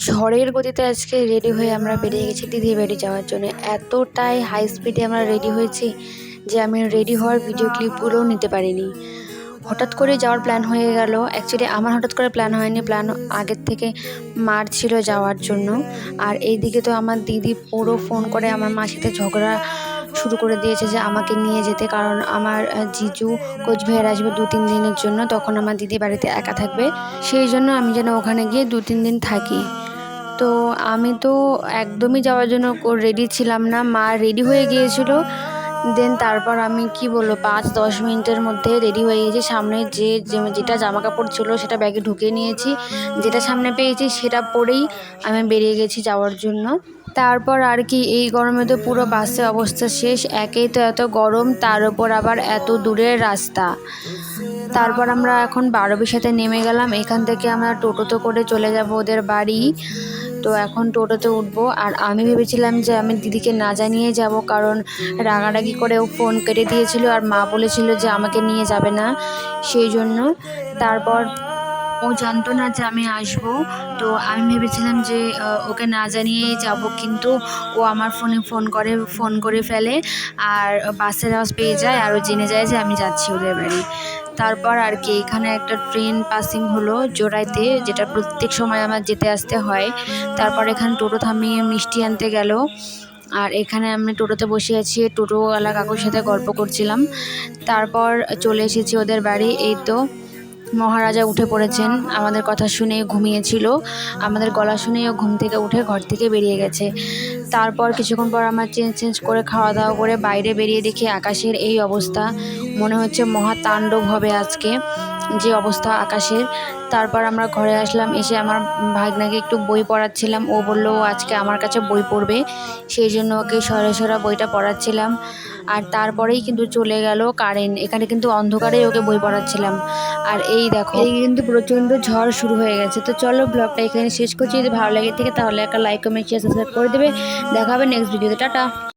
ঝড়ের গতিতে আজকে রেডি হয়ে আমরা বেরিয়ে গেছি দিদির বাড়ি যাওয়ার জন্য। এতটাই হাই স্পিডে আমরা রেডি হয়েছি যে আমি রেডি হওয়ার ভিডিও ক্লিপগুলোও নিতে পারিনি। হঠাৎ করে যাওয়ার প্ল্যান হয়ে গেল। অ্যাকচুয়ালি আমার হঠাৎ করে প্ল্যান হয়নি, প্ল্যান আগের থেকে মার ছিল যাওয়ার জন্য। আর এইদিকে তো আমার দিদি পুরো ফোন করে আমার মার সাথে ঝগড়া শুরু করে দিয়েছে যে আমাকে নিয়ে যেতে, কারণ আমার জিজু কোচবিহার আসবে 2-3 দিনের জন্য। তখন আমার দিদি বাড়িতে একা থাকবে, সেই জন্য আমি যেন ওখানে গিয়ে 2-3 দিন থাকি। তো আমি তো একদমই যাওয়ার জন্য রেডি ছিলাম না, মা রেডি হয়ে গিয়েছিল। দেন তারপর আমি কি বলবো 5-10 মিনিটের মধ্যে রেডি হয়ে গেছি। সামনে যেটা জামা কাপড় ছিল সেটা ব্যাগে ঢুকিয়ে নিয়েছি, যেটা সামনে পেয়েছি সেটা পরেই আমি বেরিয়ে গেছি যাওয়ার জন্য। তারপর আর কি, এই গরমে তো পুরো বাসের অবস্থা শেষ। একেই তো এত গরম, তার উপর আবার এত দূরের রাস্তা। তারপর আমরা এখন 12-বিশাতে নেমে গেলাম। এখান থেকে আমরা টোটোতে করে চলে যাব ওদের বাড়ি। তো এখন টোটোতে উঠবো। আর আমি ভেবেছিলাম যে আমি দিদিকে না জানিয়ে যাব, কারণ রাগারাগি করে ও ফোন কেটে দিয়েছিল আর মা বলেছিল যে আমাকে নিয়ে যাবে না, সেই জন্য। তারপর ও জানতো না যে আমি আসবো। তো আমি ভেবেছিলাম যে ওকে না জানিয়েই যাব, কিন্তু ও আমার ফোন করে ফেলে আর বাসের আওয়াজ পেয়ে যায় আর ও জেনে যায় যে আমি যাচ্ছি ওদের বাড়ি। তারপর আর কি, এখানে একটা ট্রেন পাসিং হলো জোড়াইতে, যেটা প্রত্যেক সময় আমার যেতে আসতে হয়। তারপর এখানে টোটো থামিয়ে মিষ্টি আনতে গেল। আর এখানে আমি টোটোতে বসে আছি, টোটোওয়ালা কাকুর সাথে গল্প করছিলাম। তারপর চলে এসেছি ওদের বাড়ি। এই তো মহারাজা উঠে পড়েছেন, আমাদের কথা শুনে ঘুমিয়েছিল, আমাদের গলা শুনেও ঘুম থেকে উঠে ঘর থেকে বেরিয়ে গেছে। তারপর কিছুক্ষণ পর আমার চেঞ্জ করে খাওয়া দাওয়া করে বাইরে বেরিয়ে দেখি আকাশের এই অবস্থা। মনে হচ্ছে মহাতাণ্ডব হবে আজকে, যে অবস্থা আকাশের। তারপর আমরা ঘরে আসলাম, এসে আমার ভাগনাকে একটু বই পড়াচ্ছিলাম। ও বললো ও আজকে আমার কাছে বই পড়বে, সেই জন্য ওকে সরা বইটা পড়াচ্ছিলাম। আর তারপরেই কিন্তু চলে গেল কারেন্ট। এখানে কিন্তু অন্ধকারেই ওকে বই পড়াচ্ছিলাম। আর এই দেখো, এই কিন্তু প্রচণ্ড ঝড় শুরু হয়ে গেছে। তো চলো ব্লগটা এখানে শেষ করছি। যদি ভালো লাগে থাকে তাহলে একটা লাইক, কমেন্ট, শেয়ার, সাবস্ক্রাইব করে দেবে। দেখা হবে নেক্সট ভিডিওতে। টাটা।